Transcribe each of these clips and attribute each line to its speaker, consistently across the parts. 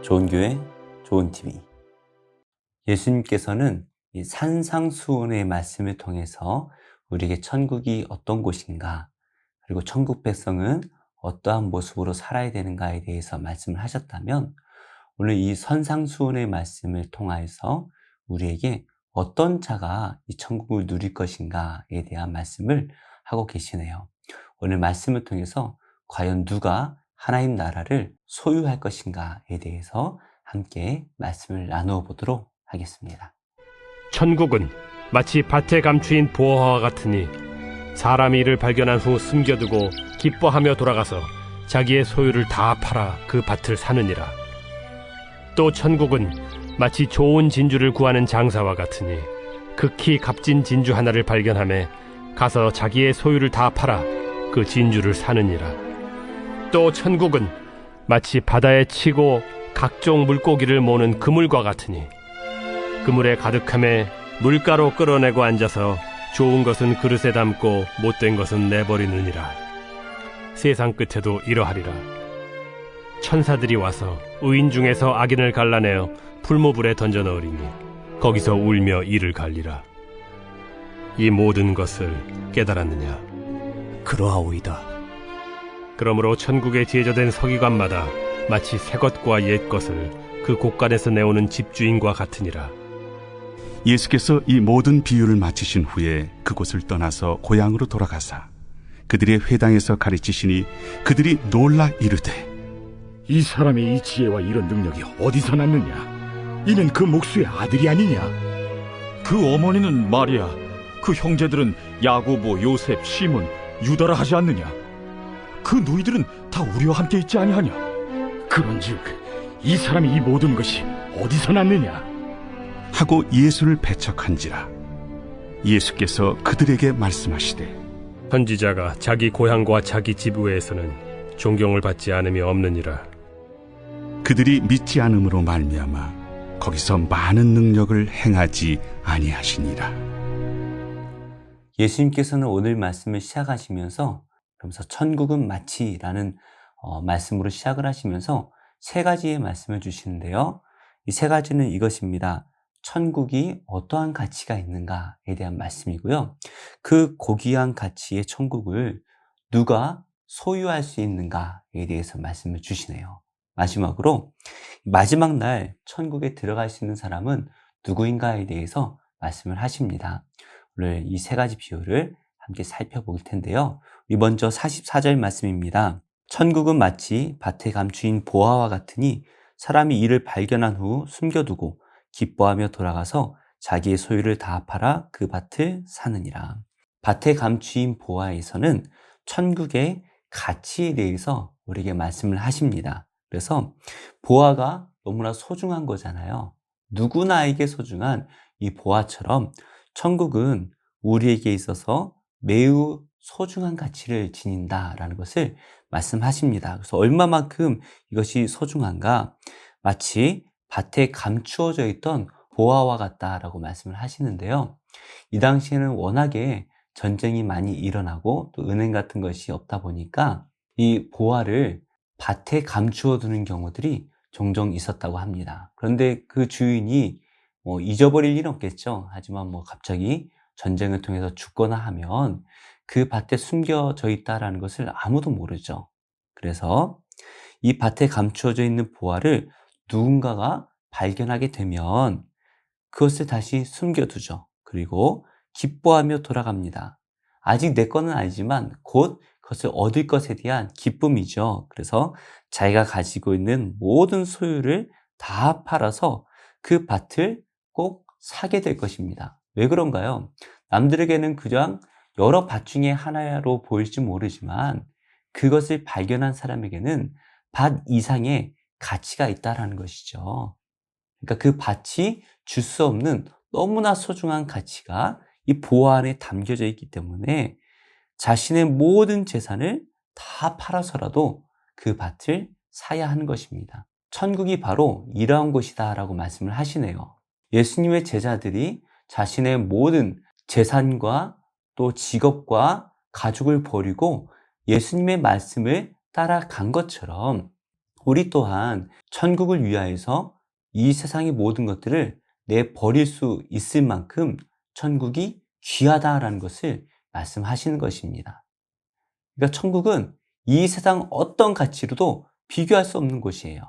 Speaker 1: 좋은 교회, 좋은 TV. 예수님께서는 이 산상수훈의 말씀을 통해서 우리에게 천국이 어떤 곳인가, 그리고 천국 백성은 어떠한 모습으로 살아야 되는가에 대해서 말씀을 하셨다면, 오늘 이 선상수훈의 말씀을 통하여서 우리에게 어떤 자가 이 천국을 누릴 것인가에 대한 말씀을 하고 계시네요. 오늘 말씀을 통해서 과연 누가 하나님 나라를 소유할 것인가에 대해서 함께 말씀을 나누어 보도록 하겠습니다.
Speaker 2: 천국은 마치 밭에 감추인 보화와 같으니 사람이 이를 발견한 후 숨겨두고 기뻐하며 돌아가서 자기의 소유를 다 팔아 그 밭을 사느니라. 또 천국은 마치 좋은 진주를 구하는 장사와 같으니 극히 값진 진주 하나를 발견하매 가서 자기의 소유를 다 팔아 그 진주를 사느니라. 또 천국은 마치 바다에 치고 각종 물고기를 모는 그물과 같으니 그물에 가득함에 물가로 끌어내고 앉아서 좋은 것은 그릇에 담고 못된 것은 내버리느니라. 세상 끝에도 이러하리라. 천사들이 와서 의인 중에서 악인을 갈라내어 풀무불에 던져 넣으리니 거기서 울며 이를 갈리라. 이 모든 것을 깨달았느냐?
Speaker 3: 그러하오이다.
Speaker 2: 그러므로 천국에 지어진 서기관마다 마치 새 것과 옛 것을 그 곳간에서 내오는 집주인과 같으니라.
Speaker 4: 예수께서 이 모든 비유를 마치신 후에 그곳을 떠나서 고향으로 돌아가사 그들의 회당에서 가르치시니 그들이 놀라 이르되,
Speaker 5: 이 사람의 이 지혜와 이런 능력이 어디서 났느냐? 이는 그 목수의 아들이 아니냐?
Speaker 3: 그 어머니는 마리아, 그 형제들은 야고보, 요셉, 시몬, 유다라 하지 않느냐? 그 누이들은 다 우리와 함께 있지 아니하냐?
Speaker 5: 그런즉 이 사람이 이 모든 것이 어디서 났느냐?
Speaker 4: 하고 예수를 배척한지라. 예수께서 그들에게 말씀하시되,
Speaker 2: 선지자가 자기 고향과 자기 집 외에서는 존경을 받지 않음이 없느니라.
Speaker 4: 그들이 믿지 않음으로 말미암아 거기서 많은 능력을 행하지 아니하시니라.
Speaker 1: 예수님께서는 오늘 말씀을 시작하시면서 그러면서 천국은 마치라는 말씀으로 시작을 하시면서 세 가지의 말씀을 주시는데요. 이 세 가지는 이것입니다. 천국이 어떠한 가치가 있는가에 대한 말씀이고요. 그 고귀한 가치의 천국을 누가 소유할 수 있는가에 대해서 말씀을 주시네요. 마지막으로 마지막 날 천국에 들어갈 수 있는 사람은 누구인가에 대해서 말씀을 하십니다. 오늘 이 세 가지 비유를 함께 살펴볼 텐데요. 먼저 44절 말씀입니다. 천국은 마치 밭에 감추인 보화와 같으니 사람이 이를 발견한 후 숨겨두고 기뻐하며 돌아가서 자기의 소유를 다 팔아 그 밭을 사느니라. 밭에 감추인 보화에서는 천국의 가치에 대해서 우리에게 말씀을 하십니다. 그래서 보화가 너무나 소중한 거잖아요. 누구나에게 소중한 이 보화처럼 천국은 우리에게 있어서 매우 소중한 가치를 지닌다라는 것을 말씀하십니다. 그래서 얼마만큼 이것이 소중한가? 마치 밭에 감추어져 있던 보화와 같다라고 말씀을 하시는데요. 이 당시에는 워낙에 전쟁이 많이 일어나고 또 은행 같은 것이 없다 보니까 이 보화를 밭에 감추어 두는 경우들이 종종 있었다고 합니다. 그런데 그 주인이 잊어버릴 일은 없겠죠. 하지만 갑자기 전쟁을 통해서 죽거나 하면 그 밭에 숨겨져 있다라는 것을 아무도 모르죠. 그래서 이 밭에 감추어져 있는 보화를 누군가가 발견하게 되면 그것을 다시 숨겨두죠. 그리고 기뻐하며 돌아갑니다. 아직 내 거는 아니지만 곧 그것을 얻을 것에 대한 기쁨이죠. 그래서 자기가 가지고 있는 모든 소유를 다 팔아서 그 밭을 꼭 사게 될 것입니다. 왜 그런가요? 남들에게는 그냥 여러 밭 중에 하나로 보일지 모르지만 그것을 발견한 사람에게는 밭 이상의 가치가 있다는 것이죠. 그러니까 그 밭이 줄 수 없는 너무나 소중한 가치가 이 보화 안에 담겨져 있기 때문에 자신의 모든 재산을 다 팔아서라도 그 밭을 사야 하는 것입니다. 천국이 바로 이러한 곳이다라고 말씀을 하시네요. 예수님의 제자들이 자신의 모든 재산과 또 직업과 가족을 버리고 예수님의 말씀을 따라간 것처럼 우리 또한 천국을 위하여서 이 세상의 모든 것들을 내버릴 수 있을 만큼 천국이 귀하다라는 것을 말씀하시는 것입니다. 그러니까 천국은 이 세상 어떤 가치로도 비교할 수 없는 곳이에요.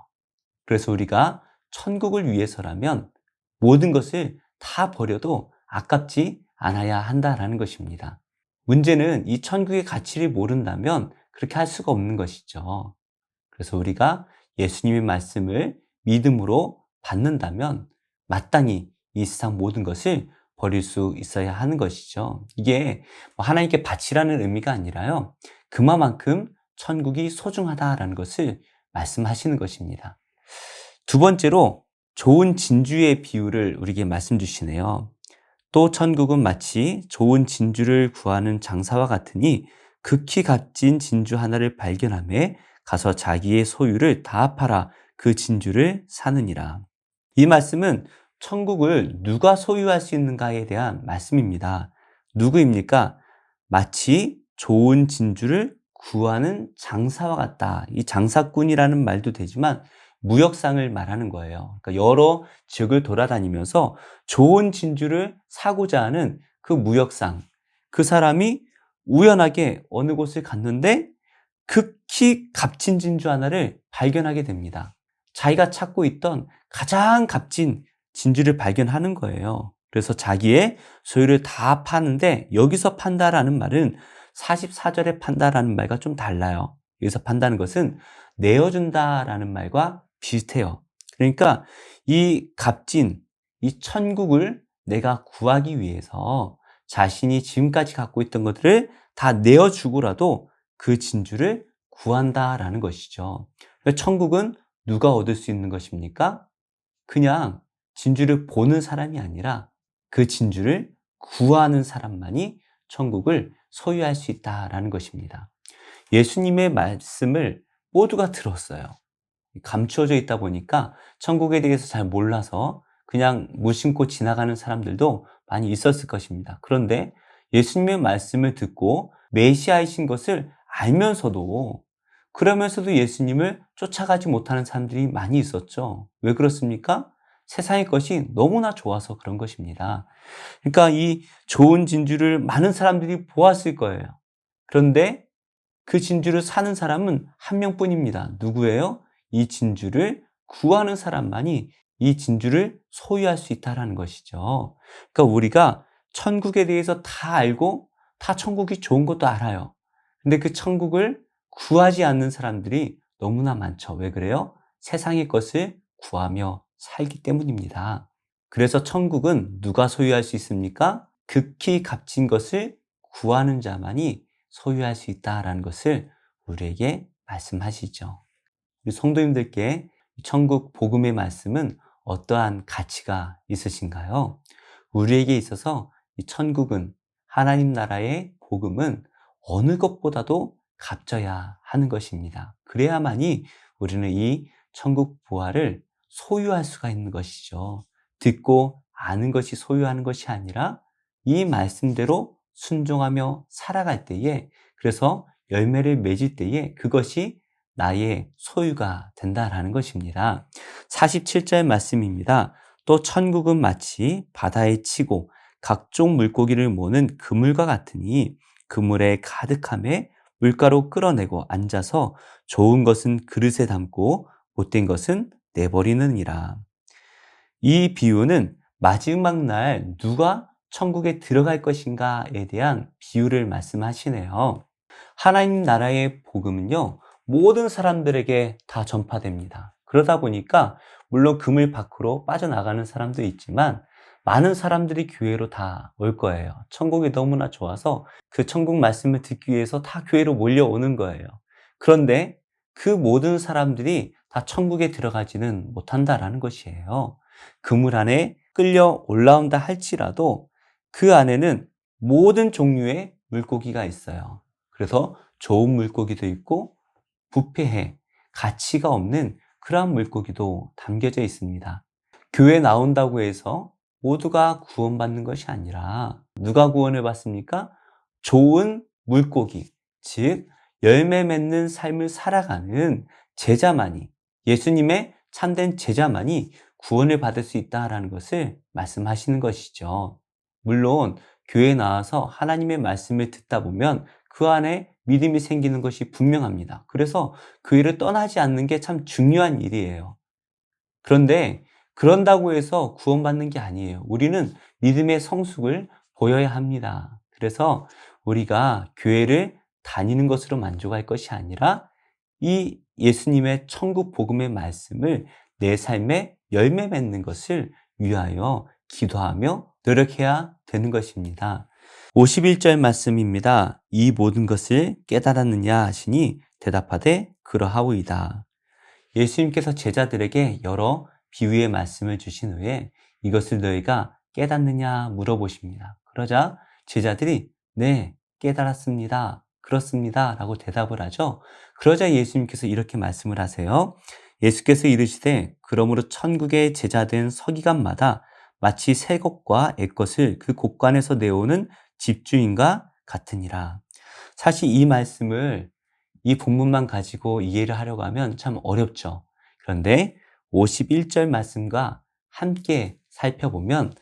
Speaker 1: 그래서 우리가 천국을 위해서라면 모든 것을 다 버려도 아깝지 않아야 한다라는 것입니다. 문제는 이 천국의 가치를 모른다면 그렇게 할 수가 없는 것이죠. 그래서 우리가 예수님의 말씀을 믿음으로 받는다면 마땅히 이 세상 모든 것을 버릴 수 있어야 하는 것이죠. 이게 하나님께 바치라는 의미가 아니라요. 그만큼 천국이 소중하다라는 것을 말씀하시는 것입니다. 두 번째로 좋은 진주의 비유를 우리에게 말씀 주시네요. 또 천국은 마치 좋은 진주를 구하는 장사와 같으니 극히 값진 진주 하나를 발견하매 가서 자기의 소유를 다 팔아 그 진주를 사느니라. 이 말씀은 천국을 누가 소유할 수 있는가에 대한 말씀입니다. 누구입니까? 마치 좋은 진주를 구하는 장사와 같다. 이 장사꾼이라는 말도 되지만 무역상을 말하는 거예요. 그러니까 여러 지역을 돌아다니면서 좋은 진주를 사고자 하는 그 무역상, 그 사람이 우연하게 어느 곳을 갔는데 극히 값진 진주 하나를 발견하게 됩니다. 자기가 찾고 있던 가장 값진 진주를 발견하는 거예요. 그래서 자기의 소유를 다 파는데, 여기서 판다라는 말은 44절에 판다라는 말과 좀 달라요. 여기서 판다는 것은 내어준다라는 말과 비슷해요. 그러니까 이 값진 이 천국을 내가 구하기 위해서 자신이 지금까지 갖고 있던 것들을 다 내어주고라도 그 진주를 구한다라는 것이죠. 천국은 누가 얻을 수 있는 것입니까? 그냥 진주를 보는 사람이 아니라 그 진주를 구하는 사람만이 천국을 소유할 수 있다라는 것입니다. 예수님의 말씀을 모두가 들었어요. 감추어져 있다 보니까 천국에 대해서 잘 몰라서 그냥 무심코 지나가는 사람들도 많이 있었을 것입니다. 그런데 예수님의 말씀을 듣고 메시아이신 것을 알면서도, 그러면서도 예수님을 쫓아가지 못하는 사람들이 많이 있었죠. 왜 그렇습니까? 세상의 것이 너무나 좋아서 그런 것입니다. 그러니까 이 좋은 진주를 많은 사람들이 보았을 거예요. 그런데 그 진주를 사는 사람은 한 명뿐입니다. 누구예요? 이 진주를 구하는 사람만이 이 진주를 소유할 수 있다는 것이죠. 그러니까 우리가 천국에 대해서 다 알고 다 천국이 좋은 것도 알아요. 근데 그 천국을 구하지 않는 사람들이 너무나 많죠. 왜 그래요? 세상의 것을 구하며 살기 때문입니다. 그래서 천국은 누가 소유할 수 있습니까? 극히 값진 것을 구하는 자만이 소유할 수 있다는 것을 우리에게 말씀하시죠. 우리 성도님들께 천국 복음의 말씀은 어떠한 가치가 있으신가요? 우리에게 있어서 이 천국은, 하나님 나라의 복음은 어느 것보다도 값져야 하는 것입니다. 그래야만이 우리는 이 천국 부활을 소유할 수가 있는 것이죠. 듣고 아는 것이 소유하는 것이 아니라 이 말씀대로 순종하며 살아갈 때에, 그래서 열매를 맺을 때에 그것이 나의 소유가 된다라는 것입니다. 47절 말씀입니다. 또 천국은 마치 바다에 치고 각종 물고기를 모는 그물과 같으니 그물에 가득함에 물가로 끌어내고 앉아서 좋은 것은 그릇에 담고 못된 것은 내버리느니라. 이 비유는 마지막 날 누가 천국에 들어갈 것인가에 대한 비유를 말씀하시네요. 하나님 나라의 복음은요, 모든 사람들에게 다 전파됩니다. 그러다 보니까 물론 그물 밖으로 빠져나가는 사람도 있지만 많은 사람들이 교회로 다 올 거예요. 천국이 너무나 좋아서 그 천국 말씀을 듣기 위해서 다 교회로 몰려오는 거예요. 그런데 그 모든 사람들이 다 천국에 들어가지는 못한다라는 것이에요. 그물 안에 끌려 올라온다 할지라도 그 안에는 모든 종류의 물고기가 있어요. 그래서 좋은 물고기도 있고 부패해 가치가 없는 그러한 물고기도 담겨져 있습니다. 교회 나온다고 해서 모두가 구원받는 것이 아니라 누가 구원을 받습니까? 좋은 물고기, 즉 열매 맺는 삶을 살아가는 제자만이 예수님의 참된 제자만이 구원을 받을 수 있다라는 것을 말씀하시는 것이죠. 물론 교회에 나와서 하나님의 말씀을 듣다 보면 그 안에 믿음이 생기는 것이 분명합니다. 그래서 교회를 떠나지 않는 게 참 중요한 일이에요. 그런데 그런다고 해서 구원받는 게 아니에요. 우리는 믿음의 성숙을 보여야 합니다. 그래서 우리가 교회를 다니는 것으로 만족할 것이 아니라 이 예수님의 천국 복음의 말씀을 내 삶에 열매 맺는 것을 위하여 기도하며 노력해야 되는 것입니다. 51절 말씀입니다. 이 모든 것을 깨달았느냐 하시니 대답하되 그러하오이다. 예수님께서 제자들에게 여러 비유의 말씀을 주신 후에 이것을 너희가 깨닫느냐 물어보십니다. 그러자 제자들이 네, 깨달았습니다. 그렇습니다. 라고 대답을 하죠. 그러자 예수님께서 이렇게 말씀을 하세요. 예수께서 이르시되 그러므로 천국의 제자된 서기관마다 마치 새 것과 옛 것을 그 곳간에서 내오는 집주인과 같으니라. 사실 이 말씀을 이 본문만 가지고 이해를 하려고 하면 참 어렵죠. 그런데 51절 말씀과 함께 살펴보면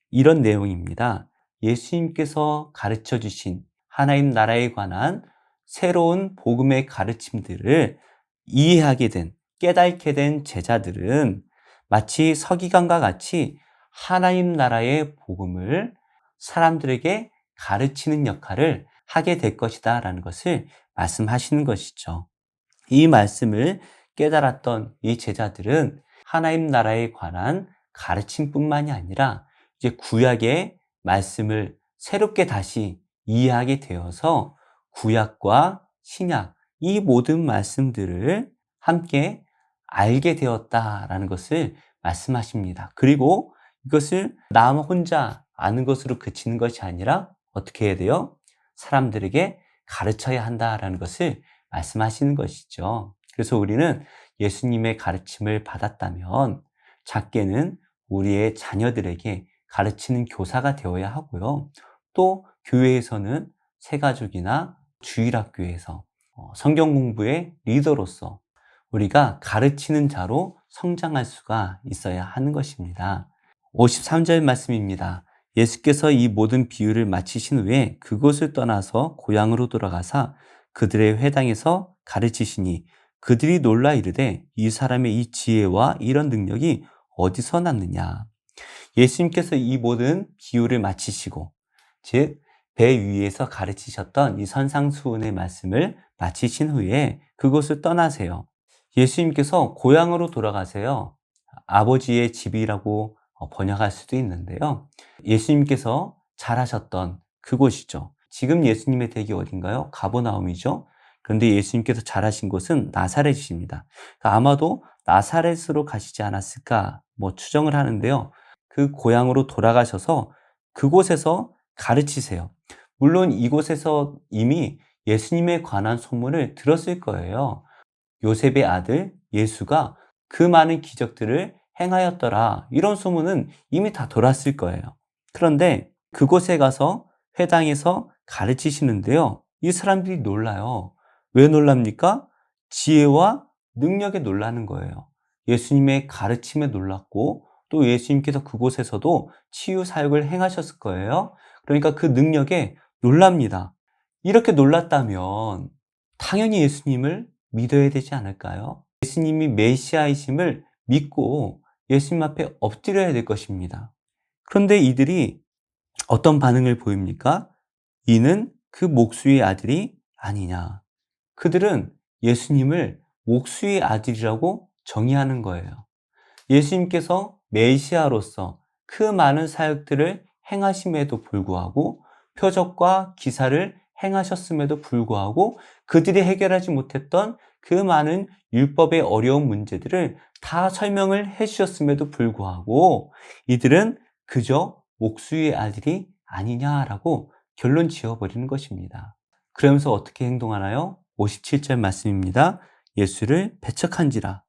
Speaker 1: 이런 내용입니다. 예수님께서 가르쳐 주신 하나님 나라에 관한 새로운 복음의 가르침들을 이해하게 된, 깨닫게 된 제자들은 마치 서기관과 같이 하나님 나라의 복음을 사람들에게 가르치는 역할을 하게 될 것이다 라는 것을 말씀하시는 것이죠. 이 말씀을 깨달았던 이 제자들은 하나님 나라에 관한 가르침뿐만이 아니라 이제 구약의 말씀을 새롭게 다시 이해하게 되어서 구약과 신약 이 모든 말씀들을 함께 알게 되었다라는 것을 말씀하십니다. 그리고 이것을 나 혼자 아는 것으로 그치는 것이 아니라 어떻게 해야 돼요? 사람들에게 가르쳐야 한다라는 것을 말씀하시는 것이죠. 그래서 우리는 예수님의 가르침을 받았다면 작게는 우리의 자녀들에게 가르치는 교사가 되어야 하고요. 또 교회에서는 새가족이나 주일학교에서 성경 공부의 리더로서 우리가 가르치는 자로 성장할 수가 있어야 하는 것입니다. 53절 말씀입니다. 예수께서 이 모든 비유를 마치신 후에 그곳을 떠나서 고향으로 돌아가사 그들의 회당에서 가르치시니 그들이 놀라 이르되 이 사람의 이 지혜와 이런 능력이 어디서 났느냐. 예수님께서 이 모든 비유를 마치시고 즉 배 위에서 가르치셨던 이 선상수훈의 말씀을 마치신 후에 그곳을 떠나세요. 예수님께서 고향으로 돌아가세요. 아버지의 집이라고 번역할 수도 있는데요. 예수님께서 잘하셨던 그곳이죠. 지금 예수님의 댁이 어딘가요? 가버나움이죠. 그런데 예수님께서 잘하신 곳은 나사렛입니다. 아마도 나사렛으로 가시지 않았을까 추정을 하는데요. 그 고향으로 돌아가셔서 그곳에서 가르치세요. 물론 이곳에서 이미 예수님에 관한 소문을 들었을 거예요. 요셉의 아들 예수가 그 많은 기적들을 행하였더라. 이런 소문은 이미 다 돌았을 거예요. 그런데 그곳에 가서 회당에서 가르치시는데요. 이 사람들이 놀라요. 왜 놀랍니까? 지혜와 능력에 놀라는 거예요. 예수님의 가르침에 놀랐고 또 예수님께서 그곳에서도 치유 사역을 행하셨을 거예요. 그러니까 그 능력에 놀랍니다. 이렇게 놀랐다면 당연히 예수님을 믿어야 되지 않을까요? 예수님이 메시아이심을 믿고 예수님 앞에 엎드려야 될 것입니다. 그런데 이들이 어떤 반응을 보입니까? 이는 그 목수의 아들이 아니냐. 그들은 예수님을 목수의 아들이라고 정의하는 거예요. 예수님께서 메시아로서 그 많은 사역들을 행하심에도 불구하고 표적과 기사를 행하셨음에도 불구하고 그들이 해결하지 못했던 그 많은 율법의 어려운 문제들을 다 설명을 해주셨음에도 불구하고 이들은 그저 목수의 아들이 아니냐라고 결론 지어버리는 것입니다. 그러면서 어떻게 행동하나요? 57절 말씀입니다. 예수를 배척한지라.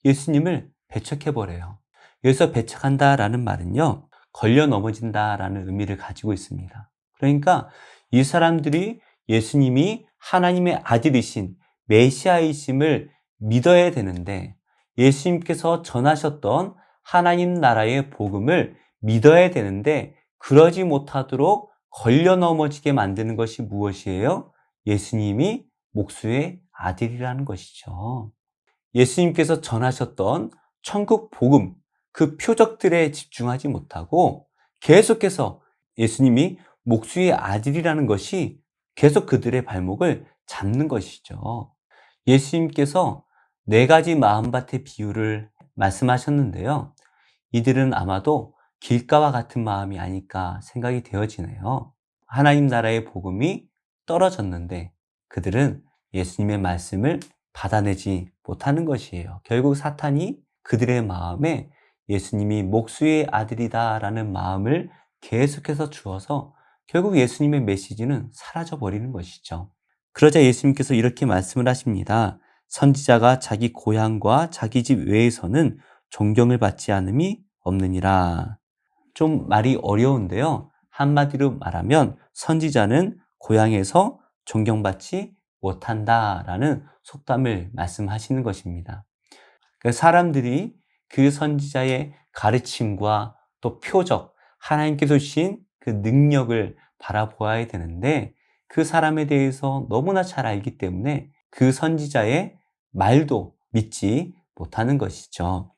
Speaker 1: 예수님을 배척해버려요. 여기서 배척한다라는 말은요, 걸려 넘어진다라는 의미를 가지고 있습니다. 그러니까 이 사람들이 예수님이 하나님의 아들이신 메시아이심을 믿어야 되는데 예수님께서 전하셨던 하나님 나라의 복음을 믿어야 되는데 그러지 못하도록 걸려 넘어지게 만드는 것이 무엇이에요? 예수님이 목수의 아들이라는 것이죠. 예수님께서 전하셨던 천국 복음, 그 표적들에 집중하지 못하고 계속해서 예수님이 목수의 아들이라는 것이 계속 그들의 발목을 잡는 것이죠. 예수님께서 4가지 마음밭의 비유를 말씀하셨는데요. 이들은 아마도 길가와 같은 마음이 아닐까 생각이 되어지네요. 하나님 나라의 복음이 떨어졌는데 그들은 예수님의 말씀을 받아내지 못하는 것이에요. 결국 사탄이 그들의 마음에 예수님이 목수의 아들이다라는 마음을 계속해서 주어서 결국 예수님의 메시지는 사라져 버리는 것이죠. 그러자 예수님께서 이렇게 말씀을 하십니다. 선지자가 자기 고향과 자기 집 외에서는 존경을 받지 않음이 없느니라. 좀 말이 어려운데요. 한마디로 말하면 선지자는 고향에서 존경받지 못한다라는 속담을 말씀하시는 것입니다. 사람들이 그 선지자의 가르침과 또 표적, 하나님께서 주신 그 능력을 바라보아야 되는데 그 사람에 대해서 너무나 잘 알기 때문에 그 선지자의 말도 믿지 못하는 것이죠.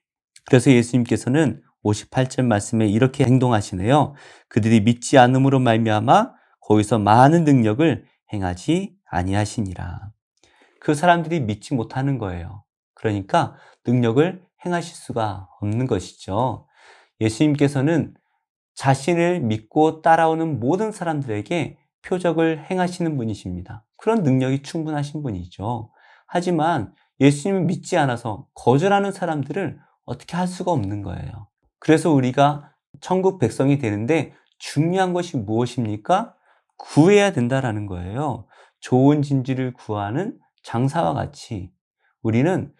Speaker 1: 그래서 예수님께서는 58절 말씀에 이렇게 행동하시네요. 그들이 믿지 않음으로 말미암아 거기서 많은 능력을 행하지 아니하시니라. 그 사람들이 믿지 못하는 거예요. 그러니까 능력을 행하실 수가 없는 것이죠. 예수님께서는 자신을 믿고 따라오는 모든 사람들에게 표적을 행하시는 분이십니다. 그런 능력이 충분하신 분이죠. 하지만 예수님을 믿지 않아서 거절하는 사람들을 어떻게 할 수가 없는 거예요. 그래서 우리가 천국 백성이 되는데 중요한 것이 무엇입니까? 구해야 된다라는 거예요. 좋은 진지를 구하는 장사와 같이 우리는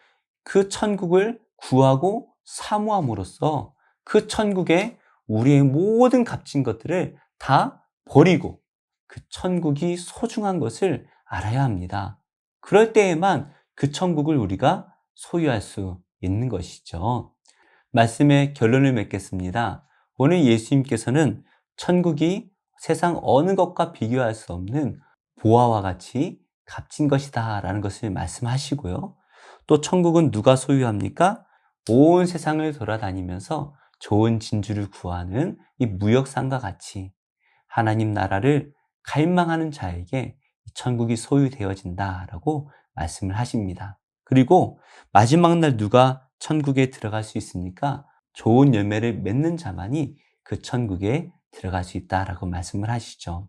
Speaker 1: 그 천국을 구하고 사모함으로써 그 천국에 우리의 모든 값진 것들을 다 버리고 그 천국이 소중한 것을 알아야 합니다. 그럴 때에만 그 천국을 우리가 소유할 수 있는 것이죠. 말씀의 결론을 맺겠습니다. 오늘 예수님께서는 천국이 세상 어느 것과 비교할 수 없는 보화와 같이 값진 것이다 라는 것을 말씀하시고요. 또 천국은 누가 소유합니까? 온 세상을 돌아다니면서 좋은 진주를 구하는 이 무역상과 같이 하나님 나라를 갈망하는 자에게 천국이 소유되어진다라고 말씀을 하십니다. 그리고 마지막 날 누가 천국에 들어갈 수 있습니까? 좋은 열매를 맺는 자만이 그 천국에 들어갈 수 있다라고 말씀을 하시죠.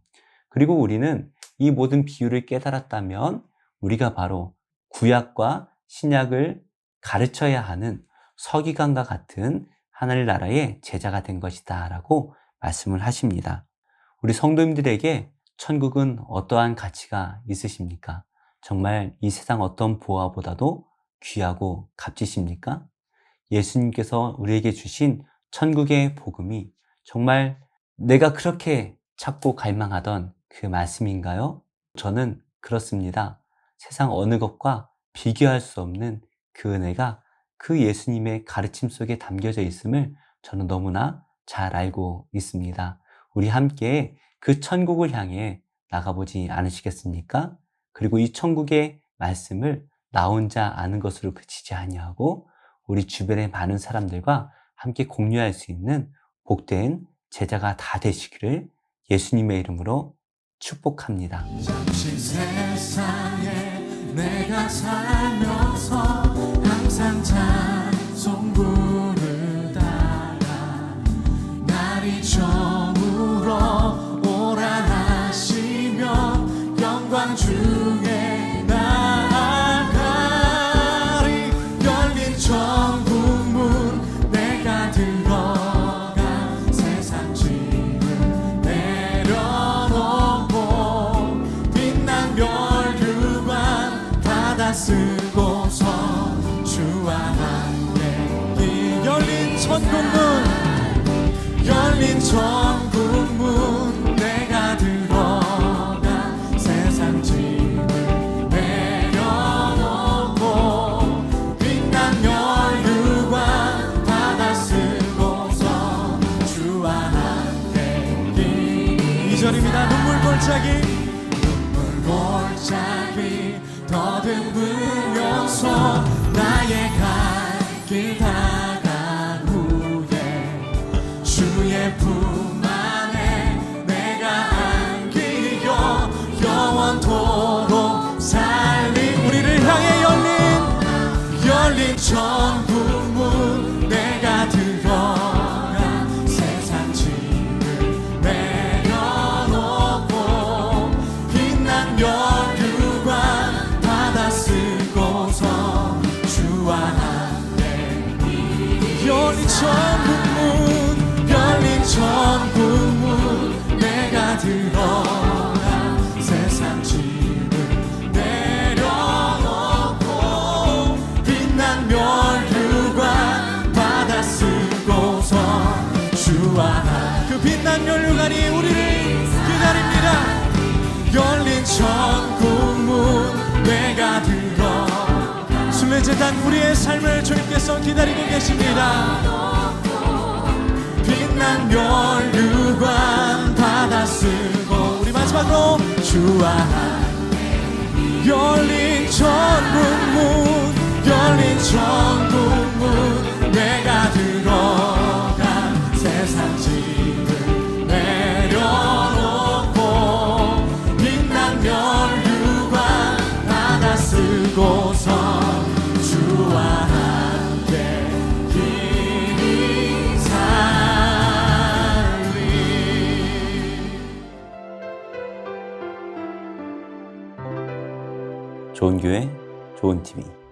Speaker 1: 그리고 우리는 이 모든 비유를 깨달았다면 우리가 바로 구약과 신약을 가르쳐야 하는 서기관과 같은 하늘 나라의 제자가 된 것이다 라고 말씀을 하십니다. 우리 성도님들에게 천국은 어떠한 가치가 있으십니까? 정말 이 세상 어떤 보화보다도 귀하고 값지십니까? 예수님께서 우리에게 주신 천국의 복음이 정말 내가 그렇게 찾고 갈망하던 그 말씀인가요? 저는 그렇습니다. 세상 어느 것과 비교할 수 없는 그 은혜가 그 예수님의 가르침 속에 담겨져 있음을 저는 너무나 잘 알고 있습니다. 우리 함께 그 천국을 향해 나가보지 않으시겠습니까? 그리고 이 천국의 말씀을 나 혼자 아는 것으로 그치지 아니하고 우리 주변의 많은 사람들과 함께 공유할 수 있는 복된 제자가 다 되시기를 예수님의 이름으로 축복합니다.
Speaker 6: 잠시 세상에 내가 살면서 항상 찬송부를 따라 날이 저물어 오라 하시며 영광 중에 나아가리. 열린 천국문 내가 들어가 세상 짐을 내려놓고 빛난 멸류관 받아 쓰고서 주와 함께 이 열린 천국문 내가 들어가 세상 짐을 내려놓고 빛난 멸류 골짜기 더듬으면서 나의 갈 길 다간 후에 주의 품 안에 내가 안기려 영원토록 살린 우리를 향해 열린 천국문 내가 들어가 세상 짐을 내려놓고 빛난 면류관 받아 쓰고서 주와 함께 열린 천국문 내가 들어가 세상 짐을 내려놓고 빛난 면류관 받아 쓰고서 주와 그 빛난 면류관이 우리를 기다립니다. 열린 천국문 내가 들어 순례재단 우리의 삶을 주님께서 기다리고 계십니다. 빛난 면류관 받아 쓰고 우리 마지막으로 주와 열린 천국문 내가 들어가 세상 짐을 내려놓고 빛난 면류관 받아 쓰고서 주와 함께 길이 살리
Speaker 1: 좋은 교회, 좋은 TV.